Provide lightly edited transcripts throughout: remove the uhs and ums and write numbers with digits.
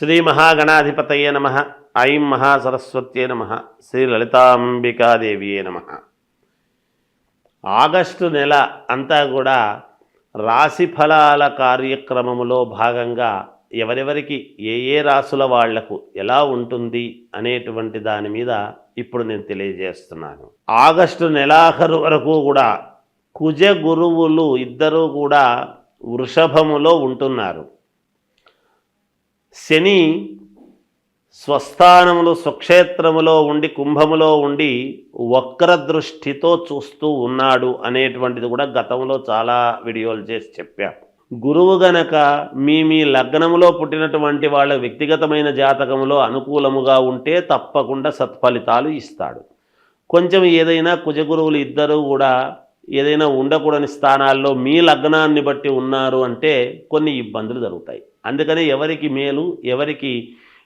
శ్రీ మహాగణాధిపతయే నమ. ఐం మహాసరస్వత్యే నమ. శ్రీ లలితాంబికాదేవియే నమ. ఆగస్టు నెల అంతా కూడా రాశి ఫలాల కార్యక్రమములో భాగంగా ఎవరెవరికి ఏ రాసుల వాళ్లకు ఎలా ఉంటుంది అనేటువంటి దాని మీద ఇప్పుడు నేను తెలియజేస్తున్నాను. ఆగస్టు నెలాఖరు వరకు కూడా కుజ గురువులు ఇద్దరూ కూడా వృషభములో ఉంటున్నారు. శని స్వస్థానములు స్వక్షేత్రములో ఉండి కుంభములో ఉండి వక్రదృష్టితో చూస్తూ ఉన్నాడు అనేటువంటిది కూడా గతంలో చాలా వీడియోలు చేసి చెప్పాం. గురువు గనక మీ లగ్నములో పుట్టినటువంటి వాళ్ళ వ్యక్తిగతమైన జాతకములో అనుకూలముగా ఉంటే తప్పకుండా సత్ఫలితాలు ఇస్తాడు. కొంచెం ఏదైనా కుజగురువులు ఇద్దరు కూడా ఏదైనా ఉండకూడని స్థానాల్లో మీ లగ్నాన్ని బట్టి ఉన్నారు అంటే కొన్ని ఇబ్బందులు జరుగుతాయి. అందుకని ఎవరికి మేలు ఎవరికి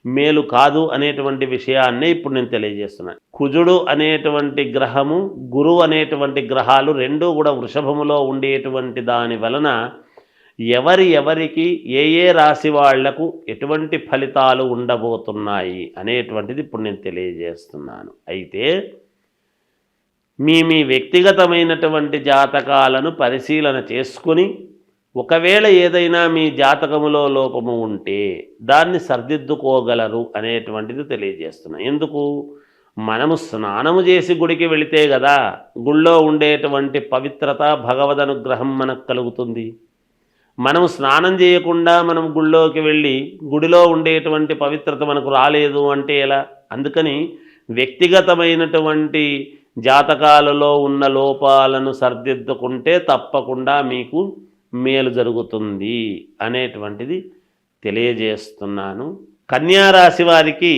మేలు కాదు అనేటువంటి విషయాన్నే ఇప్పుడు నేను తెలియజేస్తున్నాను. కుజుడు అనేటువంటి గ్రహము గురువు అనేటువంటి గ్రహాలు రెండూ కూడా వృషభములో ఉండేటువంటి దాని వలన ఎవరికి ఏ రాశి వాళ్లకు ఎటువంటి ఫలితాలు ఉండబోతున్నాయి అనేటువంటిది ఇప్పుడు నేను తెలియజేస్తున్నాను. అయితే మీ వ్యక్తిగతమైనటువంటి జాతకాలను పరిశీలన చేసుకుని ఒకవేళ ఏదైనా మీ జాతకములో లోపము ఉంటే దాన్ని సరిదిద్దుకోగలరు అనేటువంటిది తెలియజేస్తున్నాను. ఎందుకు? మనము స్నానము చేసి గుడికి వెళితే కదా గుళ్ళో ఉండేటువంటి పవిత్రత భగవద్ అనుగ్రహం మనకు కలుగుతుంది. మనము స్నానం చేయకుండా మనం గుళ్ళోకి వెళ్ళి గుడిలో ఉండేటువంటి పవిత్రత మనకు రాలేదు అంటే ఎలా? అందుకని వ్యక్తిగతమైనటువంటి జాతకాలలో ఉన్న లోపాలను సరిదిద్దుకుంటే తప్పకుండా మీకు మేలు జరుగుతుంది అనేటువంటిది తెలియజేస్తున్నాను. కన్యారాశి వారికి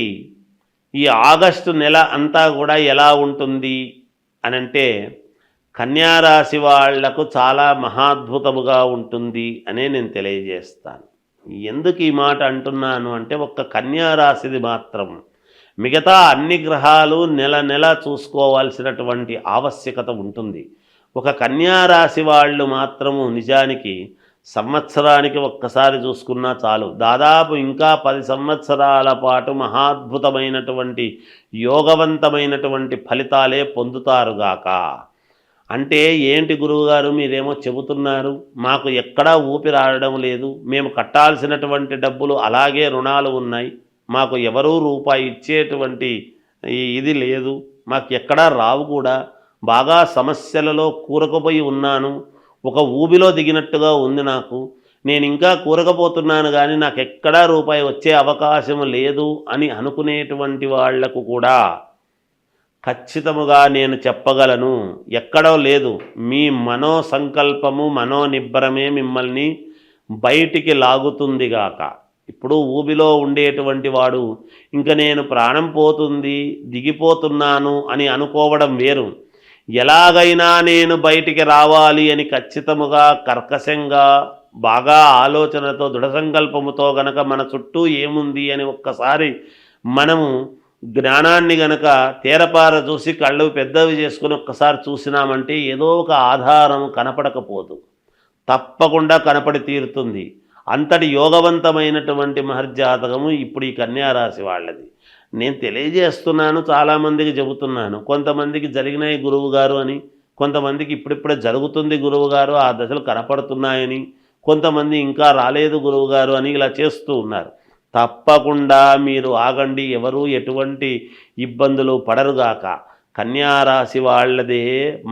ఈ ఆగస్టు నెల అంతా కూడా ఎలా ఉంటుంది అనంటే కన్యారాశి వాళ్లకు చాలా మహాద్భుతముగా ఉంటుంది అనే నేను తెలియజేస్తాను. ఎందుకు ఈ మాట అంటున్నాను అంటే ఒక్క కన్యారాశిది మాత్రం మిగతా అన్ని గ్రహాలు నెల చూసుకోవాల్సినటువంటి ఆవశ్యకత ఉంటుంది. ఒక కన్యారాశి వాళ్ళు మాత్రము నిజానికి సంవత్సరానికి ఒక్కసారి చూసుకున్నా చాలు, దాదాపు ఇంకా 10 సంవత్సరాల పాటు మహాద్భుతమైనటువంటి యోగవంతమైనటువంటి ఫలితాలే పొందుతారుగాక. అంటే ఏంటి గురువుగారు మీరేమో చెబుతున్నారు, మాకు ఎక్కడా ఊపిరాడడం లేదు, మేము కట్టాల్సినటువంటి డబ్బులు అలాగే రుణాలు ఉన్నాయి, మాకు ఎవరూ రూపాయి ఇచ్చేటువంటి ఇది లేదు, మాకు ఎక్కడా రావు కూడా, బాగా సమస్యలలో కూరకపోయి ఉన్నాను, ఒక ఊబిలో దిగినట్టుగా ఉంది నాకు, నేను ఇంకా కూరకపోతున్నాను కానీ నాకు ఎక్కడా రూపాయి వచ్చే అవకాశం లేదు అని అనుకునేటువంటి వాళ్లకు కూడా ఖచ్చితముగా నేను చెప్పగలను, ఎక్కడో లేదు, మీ మనోసంకల్పము మనోనిబ్బరమే మిమ్మల్ని బయటికి లాగుతుందిగాక. ఇప్పుడు ఊబిలో ఉండేటువంటి వాడు ఇంకా నేను ప్రాణం పోతుంది దిగిపోతున్నాను అని అనుకోవడం వేరు, ఎలాగైనా నేను బయటికి రావాలి అని ఖచ్చితముగా కర్కశంగా బాగా ఆలోచనతో దృఢ సంకల్పముతో గనక మన చుట్టూ ఏముంది అని ఒక్కసారి మనము జ్ఞానాన్ని గనక తేరపార చూసి కళ్ళు పెద్దవి చేసుకుని ఒక్కసారి చూసినామంటే ఏదో ఒక ఆధారం కనపడకపోదు, తప్పకుండా కనపడి తీరుతుంది. అంతటి యోగవంతమైనటువంటి మహర్జాతకము ఇప్పుడు ఈ కన్యారాశి వాళ్ళది. నేను తెలియజేస్తున్నాను, చాలామందికి చెబుతున్నాను, కొంతమందికి జరిగినాయి గురువుగారు అని, కొంతమందికి ఇప్పుడిప్పుడే జరుగుతుంది గురువుగారు ఆ దశలు కనపడుతున్నాయని, కొంతమంది ఇంకా రాలేదు గురువుగారు అని ఇలా చేస్తూ ఉన్నారు. తప్పకుండా మీరు ఆగండి, ఎవరు ఎటువంటి ఇబ్బందులు పడరుగాక. కన్యారాశి వాళ్ళదే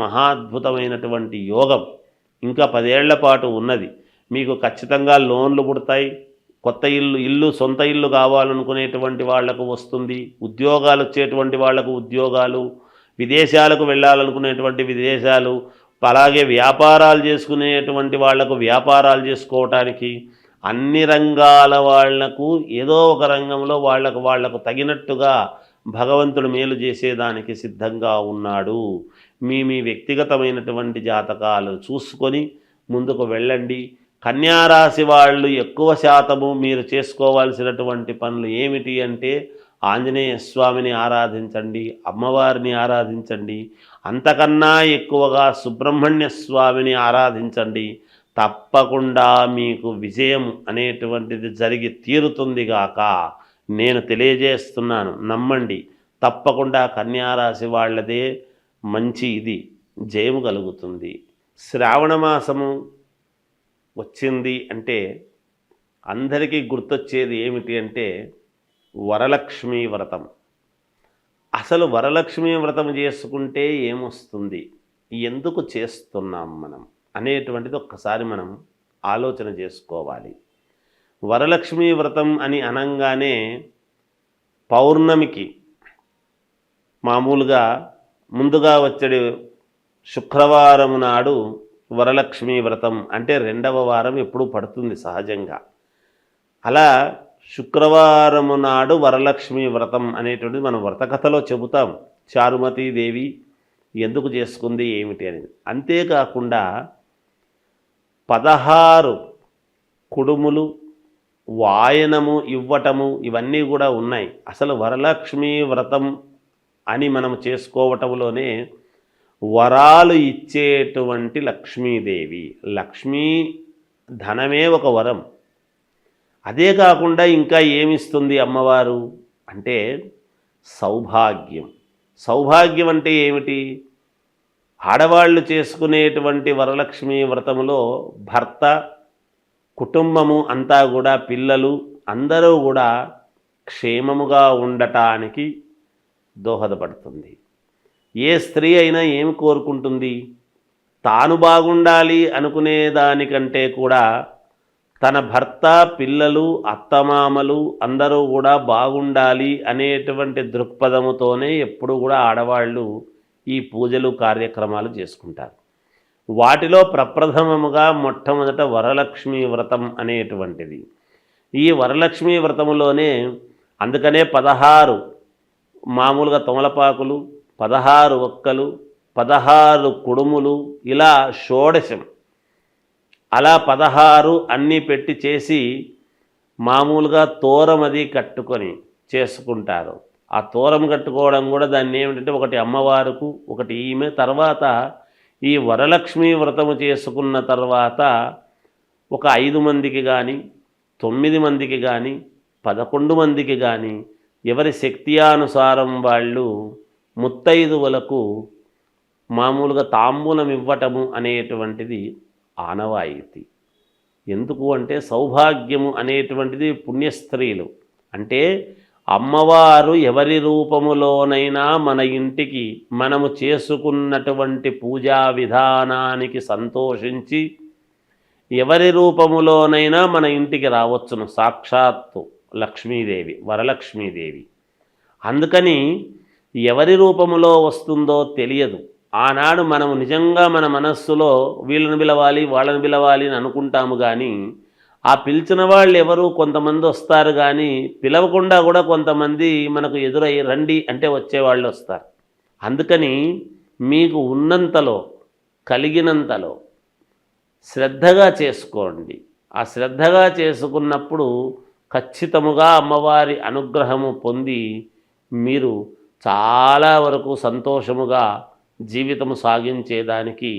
మహాద్భుతమైనటువంటి యోగం ఇంకా 10 ఏళ్ల పాటు ఉన్నది. మీకు ఖచ్చితంగా లోన్లు పుడతాయి, కొత్త ఇల్లు సొంత ఇల్లు కావాలనుకునేటువంటి వాళ్లకు వస్తుంది, ఉద్యోగాలు వచ్చేటువంటి వాళ్లకు ఉద్యోగాలు, విదేశాలకు వెళ్ళాలనుకునేటువంటి విదేశాలు, అలాగే వ్యాపారాలు చేసుకునేటువంటి వాళ్లకు వ్యాపారాలు చేసుకోవటానికి, అన్ని రంగాల వాళ్లకు ఏదో ఒక రంగంలో వాళ్లకు తగినట్టుగా భగవంతుడు మేలు చేసేదానికి సిద్ధంగా ఉన్నాడు. మీ వ్యక్తిగతమైనటువంటి జాతకాలు చూసుకొని ముందుకు వెళ్ళండి. కన్యారాశి వాళ్ళు ఎక్కువ శాతము మీరు చేసుకోవాల్సినటువంటి పనులు ఏమిటి అంటే ఆంజనేయ స్వామిని ఆరాధించండి, అమ్మవారిని ఆరాధించండి, అంతకన్నా ఎక్కువగా సుబ్రహ్మణ్య స్వామిని ఆరాధించండి. తప్పకుండా మీకు విజయం అనేటువంటిది జరిగి తీరుతుందిగాక నేను తెలియజేస్తున్నాను. నమ్మండి. తప్పకుండా కన్యారాశి వాళ్ళదే మంచి ఇది జయము కలుగుతుంది. శ్రావణ మాసము వచ్చింది అంటే అందరికీ గుర్తొచ్చేది ఏమిటి అంటే వరలక్ష్మీ వ్రతం. అసలు వరలక్ష్మీ వ్రతం చేసుకుంటే ఏమొస్తుంది, ఎందుకు చేస్తున్నాం మనం అనేటువంటిది ఒక్కసారి మనం ఆలోచన చేసుకోవాలి. వరలక్ష్మీ వ్రతం అని అనంగానే పౌర్ణమికి మామూలుగా ముందుగా వచ్చే శుక్రవారం నాడు వరలక్ష్మీ వ్రతం అంటే 2వ వారం ఎప్పుడూ పడుతుంది సహజంగా. అలా శుక్రవారము నాడు వరలక్ష్మీ వ్రతం అనేటువంటిది మనం వ్రతకథలో చెబుతాం. చారుమతీదేవి ఎందుకు చేసుకుంది ఏమిటి అనేది. అంతేకాకుండా 16 కుడుములు వాయనము ఇవ్వటము ఇవన్నీ కూడా ఉన్నాయి. అసలు వరలక్ష్మీ వ్రతం అని మనం చేసుకోవటంలోనే వరాలు ఇచ్చేటువంటి లక్ష్మీదేవి. లక్ష్మీ ధనమే ఒక వరం. అదే కాకుండా ఇంకా ఏమిస్తుంది అమ్మవారు అంటే సౌభాగ్యం. సౌభాగ్యం అంటే ఏమిటి? ఆడవాళ్ళు చేసుకునేటువంటి వరలక్ష్మీ వ్రతములో భర్త, కుటుంబము అంతా కూడా, పిల్లలు అందరూ కూడా క్షేమముగా ఉండటానికి దోహదపడుతుంది. ఏ స్త్రీ అయినా ఏమి కోరుకుంటుంది? తాను బాగుండాలి అనుకునే దానికంటే కూడా తన భర్త, పిల్లలు, అత్తమామలు అందరూ కూడా బాగుండాలి అనేటువంటి దృక్పథముతోనే ఎప్పుడు కూడా ఆడవాళ్ళు ఈ పూజలు కార్యక్రమాలు చేసుకుంటారు. వాటిలో ప్రప్రథమముగా మొట్టమొదట వరలక్ష్మీ వ్రతం అనేటువంటిది. ఈ వరలక్ష్మీ వ్రతములోనే అందుకనే 16 మామూలుగా తమలపాకులు, 16 ఒక్కలు, 16 కుడుములు, ఇలా షోడశం, అలా 16 అన్నీ పెట్టి చేసి మామూలుగా తోరం అది కట్టుకొని చేసుకుంటారు. ఆ తోరం కట్టుకోవడం కూడా దాన్ని ఏమిటంటే ఒకటి అమ్మవారుకు, ఒకటి ఈమె. తర్వాత ఈ వరలక్ష్మీ వ్రతము చేసుకున్న తర్వాత ఒక 5 మందికి కానీ, 9 మందికి కానీ, 11 మందికి కానీ ఎవరి శక్త్యానుసారం వాళ్ళు ముత్తైదువులకు మామూలుగా తాంబూలం ఇవ్వటము అనేటువంటిది ఆనవాయితీ. ఎందుకు అంటే సౌభాగ్యము అనేటువంటిది పుణ్యస్త్రీలు అంటే అమ్మవారు ఎవరి రూపములోనైనా మన ఇంటికి మనము చేసుకున్నటువంటి పూజా విధానానికి సంతోషించి ఎవరి రూపములోనైనా మన ఇంటికి రావచ్చును. సాక్షాత్తు లక్ష్మీదేవి, వరలక్ష్మీదేవి. అందుకని ఎవరి రూపములో వస్తుందో తెలియదు. ఆనాడు మనము నిజంగా మన మనస్సులో వీళ్ళని పిలవాలి, వాళ్ళని పిలవాలి అని అనుకుంటాము. కానీ ఆ పిలిచిన వాళ్ళు ఎవరు కొంతమంది వస్తారు, కానీ పిలవకుండా కూడా కొంతమంది మనకు ఎదురై రండి అంటే వచ్చేవాళ్ళు వస్తారు. అందుకని మీకు ఉన్నంతలో, కలిగినంతలో శ్రద్ధగా చేసుకోండి. ఆ శ్రద్ధగా చేసుకున్నప్పుడు ఖచ్చితముగా అమ్మవారి అనుగ్రహము పొంది మీరు చాలా వరకు సంతోషముగా జీవితము సాగించేదానికి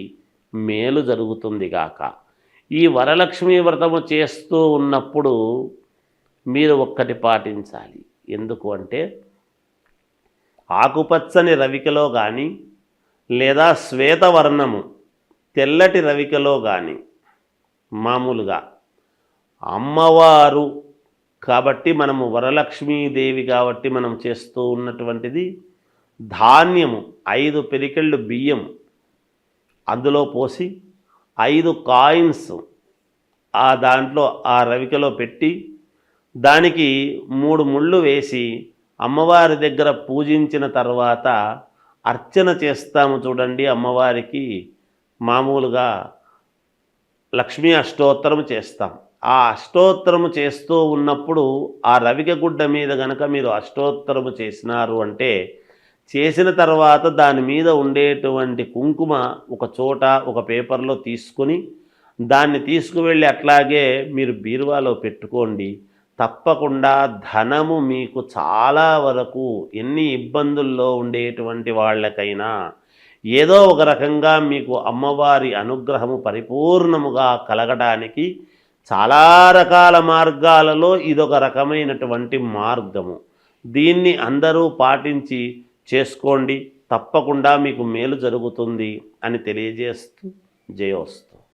మేలు జరుగుతుంది గాక. ఈ వరలక్ష్మీ వ్రతము చేస్తూ ఉన్నప్పుడు మీరు ఒక్కటి పాటించాలి. ఎందుకు అంటే ఆకుపచ్చని రవికలో కానీ లేదా శ్వేతవర్ణము తెల్లటి రవికలో కానీ మామూలుగా అమ్మవారు కాబట్టి మనము వరలక్ష్మీదేవి కాబట్టి మనం చేస్తూ ఉన్నటువంటిది ధాన్యము 5 పిరికెళ్ళు బియ్యం అందులో పోసి 5 కాయిన్స్ ఆ దాంట్లో ఆ రవికలో పెట్టి దానికి 3 ముళ్ళు వేసి అమ్మవారి దగ్గర పూజించిన తర్వాత అర్చన చేస్తాము చూడండి. అమ్మవారికి మామూలుగా లక్ష్మీ అష్టోత్తరం చేస్తాం. ఆ అష్టోత్తరము చేస్తూ ఉన్నప్పుడు ఆ రవిక గుడ్డ మీద గనక మీరు అష్టోత్తరము చేసినారు అంటే చేసిన తర్వాత దాని మీద ఉండేటువంటి కుంకుమ ఒక చోట ఒక పేపర్లో తీసుకొని దాన్ని తీసుకువెళ్ళి అట్లాగే మీరు బీరువాలో పెట్టుకోండి. తప్పకుండా ధనము మీకు చాలా వరకు ఎన్ని ఇబ్బందుల్లో ఉండేటువంటి వాళ్ళకైనా ఏదో ఒక రకంగా మీకు అమ్మవారి అనుగ్రహము పరిపూర్ణముగా కలగడానికి చాలా రకాల మార్గాలలో ఇదొక రకమైనటువంటి మార్గము. దీన్ని అందరూ పాటించి చేసుకోండి, తప్పకుండా మీకు మేలు జరుగుతుంది అని తెలియజేస్తూ జయోస్తు.